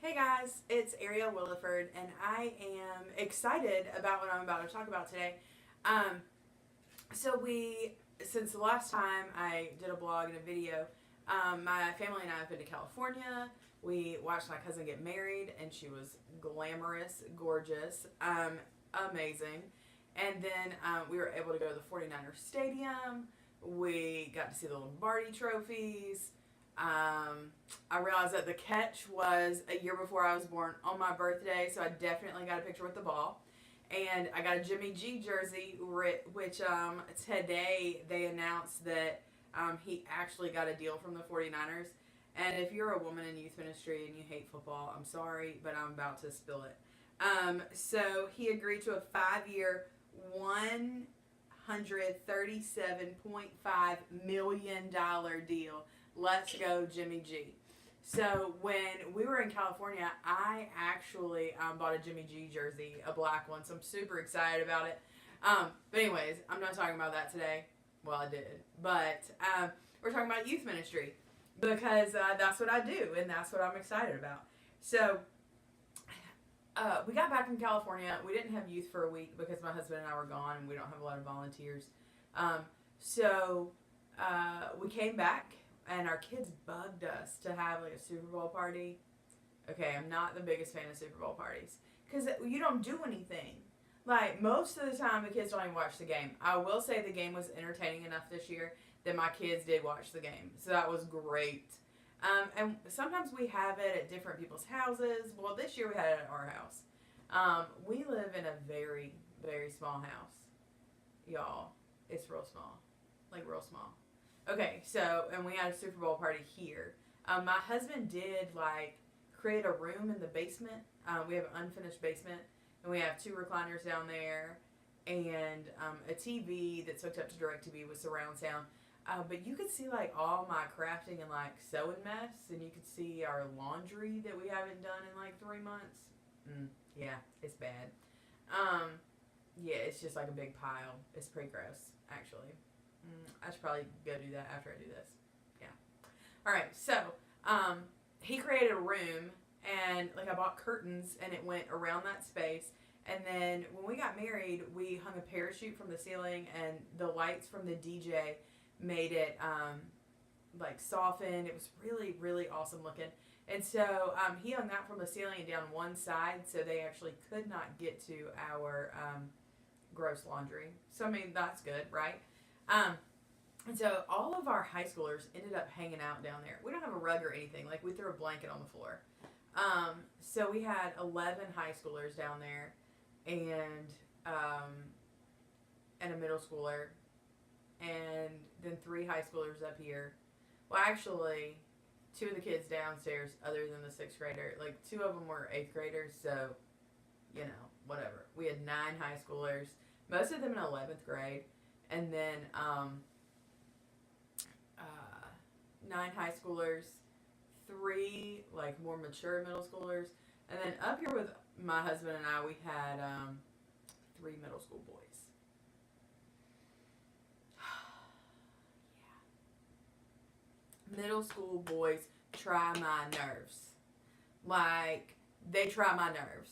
Hey guys, it's Ariel Williford, and I am excited about what I'm about to talk about today. Um, since the last time I did a blog and a video, my family and I have been to California. We watched my cousin get married, and she was glamorous, gorgeous, amazing. And then we were able to go to the 49ers Stadium. We got to see the Lombardi trophies. I realized that the catch was a year before I was born on my birthday, so I definitely got a picture with the ball. And I got a Jimmy G jersey, which today they announced that he actually got a deal from the 49ers. And if you're a woman in youth ministry and you hate football, I'm sorry, but I'm about to spill it. So he agreed to a 5-year, $137.5 million deal. Let's go, Jimmy G. So when we were in California, I actually bought a Jimmy G jersey, a black one. So I'm super excited about it. But anyways, I'm not talking about that today. Well, I did, but we're talking about youth ministry because that's what I do and that's what I'm excited about. So we got back from California. We didn't have youth for a week because my husband and I were gone, and we don't have a lot of volunteers. Um, so we came back, and our kids bugged us to have like a Super Bowl party. Okay, I'm not the biggest fan of Super Bowl parties because you don't do anything. Like most of the time, the kids don't even watch the game. I will say the game was entertaining enough this year that my kids did watch the game, so that was great. And sometimes we have it at different people's houses. Well, this year we had it at our house. We live in a very, very small house, y'all. It's real small, like real small. Okay, so and we had a Super Bowl party here. My husband did like create a room in the basement. We have an unfinished basement, and we have two recliners down there, and a TV that's hooked up to DirecTV with surround sound. But you could see like all my crafting and like sewing mess, and you could see our laundry that we haven't done in like 3 months. Yeah, it's bad. Um, yeah, it's just like a big pile. It's pretty gross, actually. I should probably go do that after I do this. Yeah. All right. So he created a room, and like I bought curtains, and it went around that space. And then when we got married, we hung a parachute from the ceiling, and the lights from the DJ made it like soften. It was really, really awesome looking. And so he hung that from the ceiling and down one side, so they actually could not get to our gross laundry. So I mean that's good, right? Um, and so all of our high schoolers ended up hanging out down there. We don't have a rug or anything. Like we threw a blanket on the floor. So we had 11 high schoolers down there, um, and a middle schooler, and then 3 high schoolers up here. Well, actually, 2 of the kids downstairs, other than the 6th grader, like 2 of them were 8th graders, so whatever. We had 9 high schoolers, most of them in 11th grade, and then 9 high schoolers, 3 like more mature middle schoolers, and then up here with my husband and I, we had 3 middle school boys. Middle school boys try my nerves. Like, they try my nerves.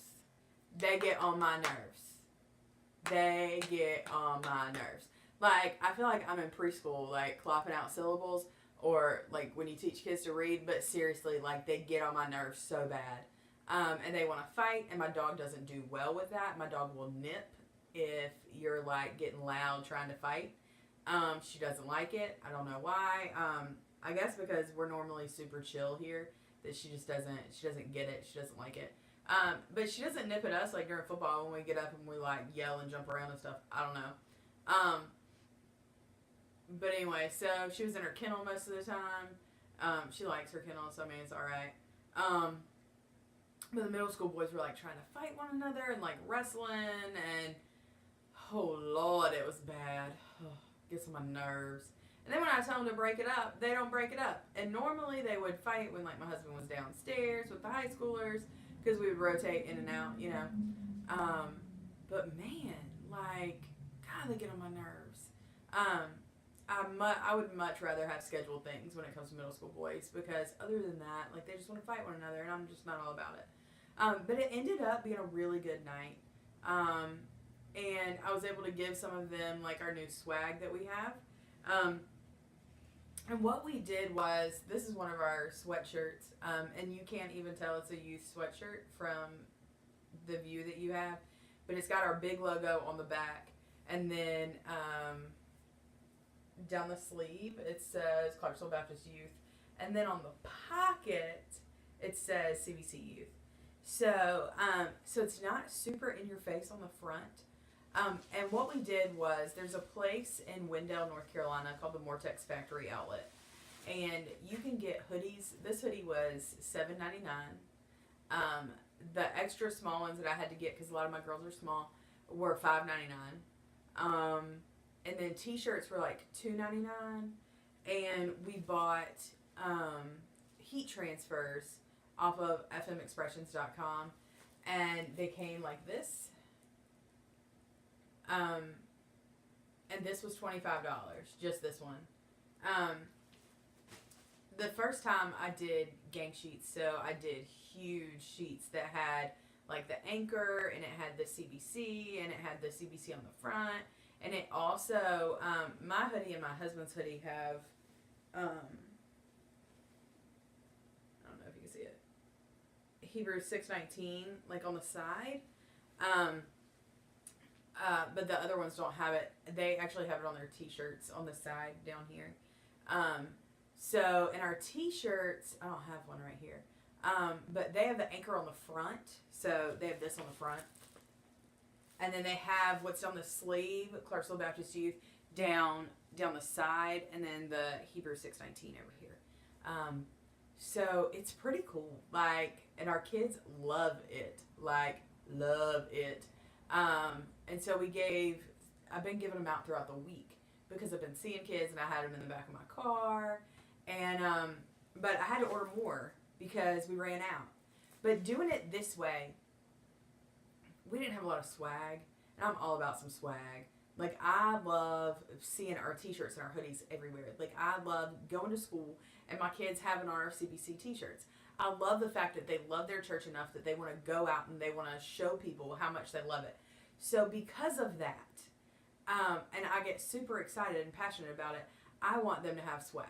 They get on my nerves. They get on my nerves. Like, I feel like I'm in preschool, like, clopping out syllables, or, like, when you teach kids to read, but seriously, like, they get on my nerves so bad. And they want to fight, and my dog doesn't do well with that. My dog will nip if you're, like, getting loud trying to fight. She doesn't like it. I don't know why. I guess because we're normally super chill here, that she doesn't get it. She doesn't like it. But she doesn't nip at us like during football when we get up and we like yell and jump around and stuff. I don't know. But anyway, so she was in her kennel most of the time. She likes her kennel, so I mean it's alright. But the middle school boys were like trying to fight one another and like wrestling, and oh lord, it was bad. Gets on my nerves. And then when I tell them to break it up, they don't break it up. And normally they would fight when like my husband was downstairs with the high schoolers, because we would rotate in and out. But man, like, God, they get on my nerves. I would much rather have scheduled things when it comes to middle school boys, because other than that, like, they just want to fight one another, and I'm just not all about it. But it ended up being a really good night. Um, and I was able to give some of them, like, our new swag that we have. Um, and what we did was, this is one of our sweatshirts, and you can't even tell it's a youth sweatshirt from the view that you have, but it's got our big logo on the back, and then down the sleeve it says Clarksville Baptist Youth, and then on the pocket it says CBC Youth. So so it's not super in your face on the front. And what we did was, there's a place in Wendell, North Carolina called the Mortex Factory Outlet, and you can get hoodies. This hoodie was $7.99. The extra small ones that I had to get, because a lot of my girls are small, were $5.99. And then t-shirts were like $2.99. And we bought heat transfers off of fmexpressions.com, and they came like this. And this was $25, just this one. The first time I did gang sheets, so I did huge sheets that had like the anchor, and it had the CBC, and it had the CBC on the front, and it also, my hoodie and my husband's hoodie have, I don't know if you can see it, Hebrews 6:19, like on the side. But the other ones don't have it. They actually have it on their t-shirts on the side down here. So in our t-shirts, I don't have one right here. But they have the anchor on the front. So they have this on the front. And then they have what's on the sleeve, Clarksville Baptist Youth, down the side, and then the Hebrews 6:19 over here. So it's pretty cool. Like, and our kids love it. Like, love it. And so I've been giving them out throughout the week, because I've been seeing kids, and I had them in the back of my car, and, but I had to order more because we ran out. But doing it this way, we didn't have a lot of swag, and I'm all about some swag. Like, I love seeing our t-shirts and our hoodies everywhere. Like, I love going to school and my kids having our CBC t-shirts. I love the fact that they love their church enough that they want to go out and they want to show people how much they love it. So because of that, and I get super excited and passionate about it, I want them to have swag.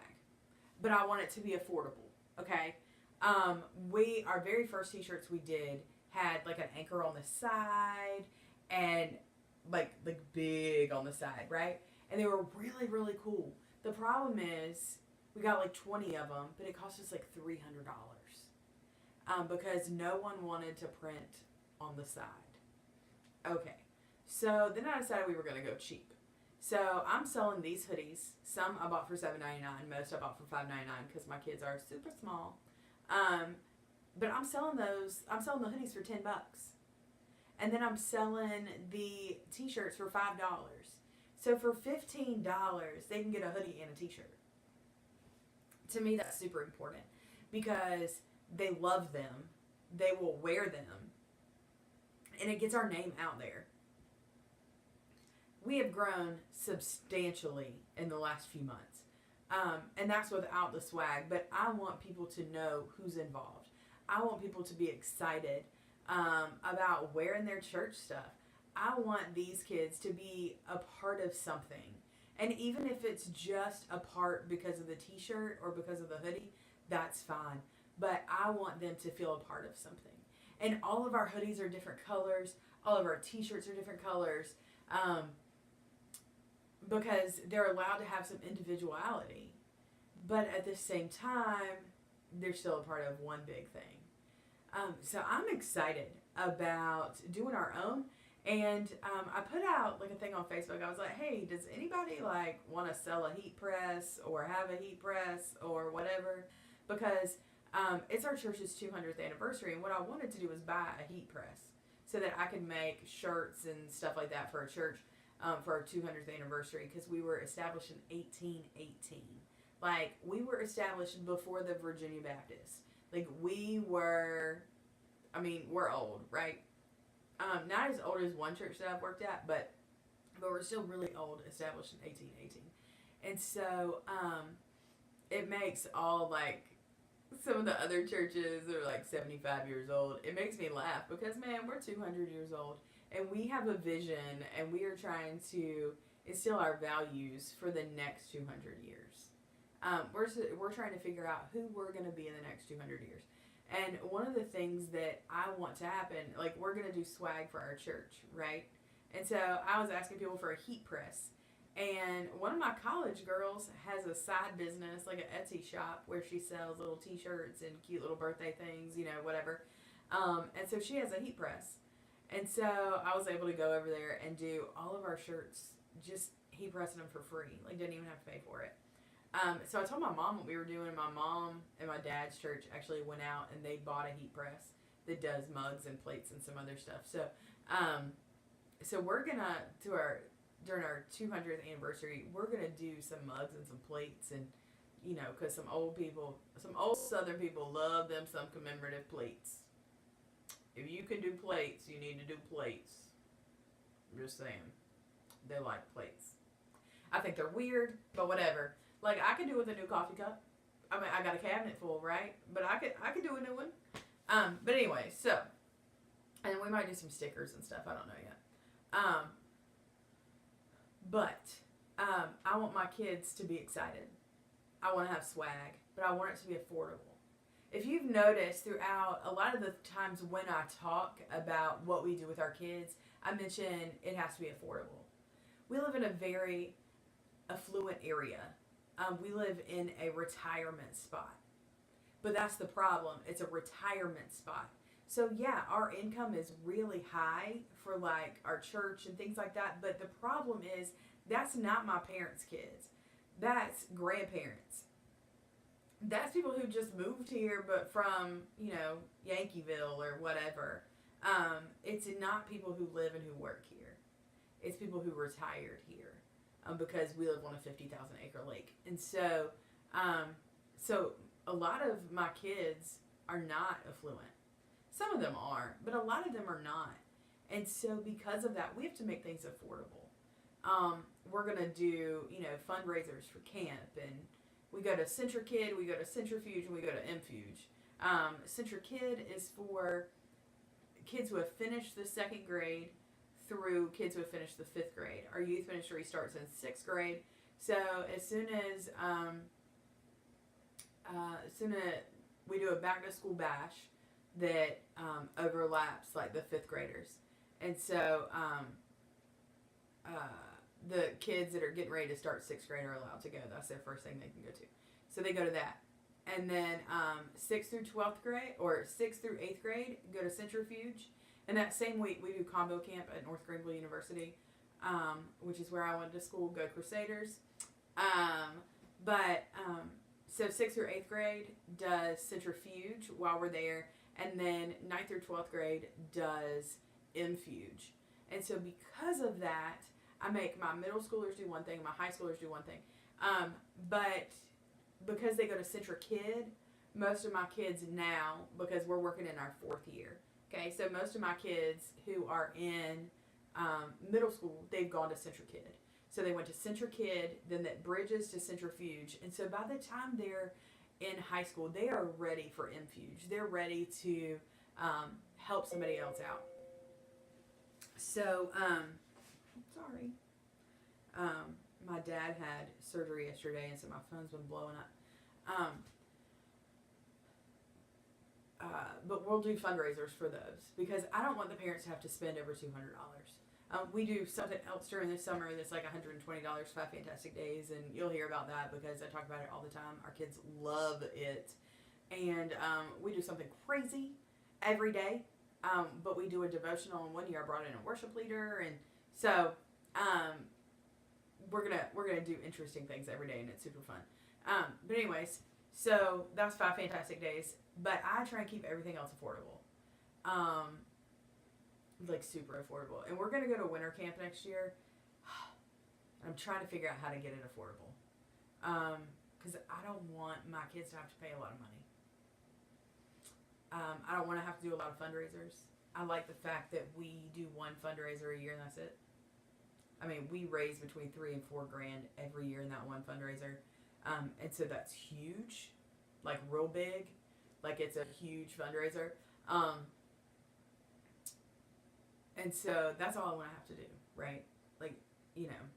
But I want it to be affordable, okay? Our very first t-shirts we did had like an anchor on the side, and like big on the side, right? And they were really, really cool. The problem is, we got like 20 of them, but it cost us like $300. Because no one wanted to print on the side. Okay, so then I decided we were going to go cheap. So I'm selling these hoodies. Some I bought for $7.99. Most I bought for $5.99 because my kids are super small. But I'm selling those. I'm selling the hoodies for $10, and then I'm selling the t-shirts for $5. So for $15, they can get a hoodie and a t-shirt. To me, that's super important, because they love them, they will wear them, and it gets our name out there. We have grown substantially in the last few months, and that's without the swag. But I want people to know who's involved. I want people to be excited about wearing their church stuff. I want these kids to be a part of something. And even if it's just a part because of the t-shirt or because of the hoodie, that's fine. But I want them to feel a part of something. And all of our hoodies are different colors. All of our t-shirts are different colors. Because they're allowed to have some individuality. But at the same time, they're still a part of one big thing. So I'm excited about doing our own. And I put out like a thing on Facebook. I was like, hey, does anybody like want to sell a heat press or have a heat press or whatever? Because it's our church's 200th anniversary, and what I wanted to do was buy a heat press so that I could make shirts and stuff like that for our church for our 200th anniversary, because we were established in 1818. Like, we were established before the Virginia Baptist. Like, we're old, right? Not as old as one church that I've worked at, but we're still really old, established in 1818. And so it makes all like some of the other churches that are like 75 years old, it makes me laugh because, man, we're 200 years old and we have a vision and we are trying to instill our values for the next 200 years. We're trying to figure out who we're going to be in the next 200 years. And one of the things that I want to happen, like we're going to do swag for our church, right? And so I was asking people for a heat press. And one of my college girls has a side business, like an Etsy shop, where she sells little T-shirts and cute little birthday things, whatever. And so she has a heat press. And so I was able to go over there and do all of our shirts, just heat pressing them for free. Like, didn't even have to pay for it. So I told my mom what we were doing. My mom and my dad's church actually went out and they bought a heat press that does mugs and plates and some other stuff. So we're gonna during our 200th anniversary, we're gonna do some mugs and some plates, and because some old Southern people love them some commemorative plates. If you can do plates, you need to do plates. I'm just saying, they like plates. I think they're weird, but whatever. Like, I could do with a new coffee cup. I mean, I got a cabinet full, right? But I could do a new one. But anyway, so, and we might do some stickers and stuff. I don't know yet. But I want my kids to be excited. I want to have swag, but I want it to be affordable. If you've noticed throughout a lot of the times when I talk about what we do with our kids, I mention it has to be affordable. We live in a very affluent area. We live in a retirement spot. But that's the problem. It's a retirement spot. So yeah, our income is really high for like our church and things like that. But the problem is that's not my parents' kids. That's grandparents. That's people who just moved here but from, Yankeeville or whatever. It's not people who live and who work here. It's people who retired here because we live on a 50,000 acre lake. And so a lot of my kids are not affluent. Some of them are, but a lot of them are not. And so because of that, we have to make things affordable. We're going to do, fundraisers for camp, and we go to CentraKid, we go to Centrifuge, and we go to Infuge. CentraKid is for kids who have finished the second grade through kids who have finished the fifth grade. Our youth ministry starts in sixth grade. So as soon as we do a back to school bash that overlaps like the fifth graders. And so the kids that are getting ready to start sixth grade are allowed to go. That's their first thing they can go to. So they go to that. And then 6th through 12th grade, or 6th through 8th grade, go to Centrifuge. And that same week, we do combo camp at North Greenville University, which is where I went to school, Go Crusaders. So 6th through 8th grade does Centrifuge while we're there. And then 9th through 12th grade does Infuge. And so because of that, I make my middle schoolers do one thing, my high schoolers do one thing. But because they go to CentraKid, most of my kids now, because we're working in our fourth year, okay, so most of my kids who are in middle school, they've gone to CentraKid. So they went to CentraKid, then that bridges to Centrifuge. And so by the time they're in high school, they are ready for Infuge. They're ready to help somebody else out. So, sorry. My dad had surgery yesterday, and so my phone's been blowing up. But we'll do fundraisers for those because I don't want the parents to have to spend over $200. We do something else during the summer that's like $120, 5 Fantastic Days, and you'll hear about that because I talk about it all the time. Our kids love it. And we do something crazy every day, but we do a devotional, and one year I brought in a worship leader, and so we're gonna do interesting things every day, and it's super fun. But anyways, so that's 5 Fantastic Days, but I try and keep everything else affordable. Like super affordable. And we're going to go to winter camp next year. I'm trying to figure out how to get it affordable. Because I don't want my kids to have to pay a lot of money. I don't want to have to do a lot of fundraisers. I like the fact that we do one fundraiser a year and that's it. I mean, we raise between $3 and $4 grand every year in that one fundraiser. And so that's huge, like real big, like it's a huge fundraiser. Um, and so that's all I want to have to do, right? Like, you know.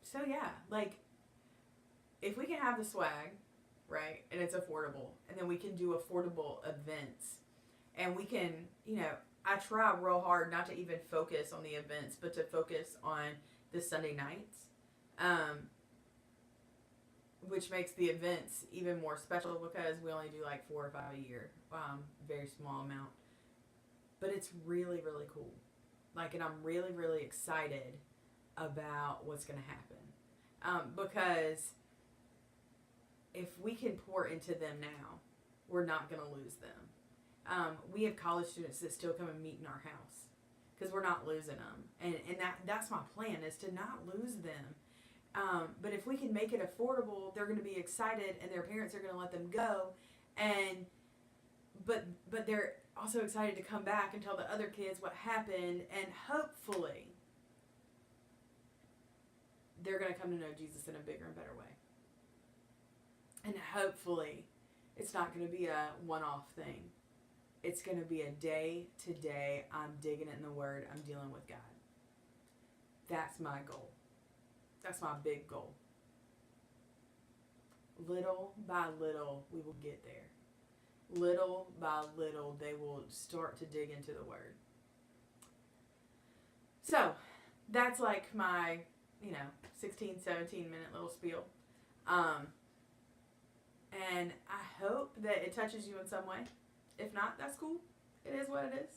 So yeah, like if we can have the swag, right, and it's affordable, and then we can do affordable events, and we can, you know, I try real hard not to even focus on the events, but to focus on the Sunday nights, um, which makes the events even more special because we only do like 4 or 5 a year, very small amount, but it's really really cool. Like, and I'm really really excited about what's going to happen, because if we can pour into them now, we're not going to lose them. We have college students that still come and meet in our house because we're not losing them, and that's my plan, is to not lose them. But if we can make it affordable, they're going to be excited, and their parents are going to let them go, and but they're also excited to come back and tell the other kids what happened, and hopefully they're going to come to know Jesus in a bigger and better way. And hopefully it's not going to be a one-off thing. It's going to be a day to day. I'm digging it in the Word. I'm dealing with God. That's my goal. That's my big goal. Little by little, we will get there. Little by little, they will start to dig into the Word. So, that's like my, 16, 17-minute little spiel. And I hope that it touches you in some way. If not, that's cool. It is what it is.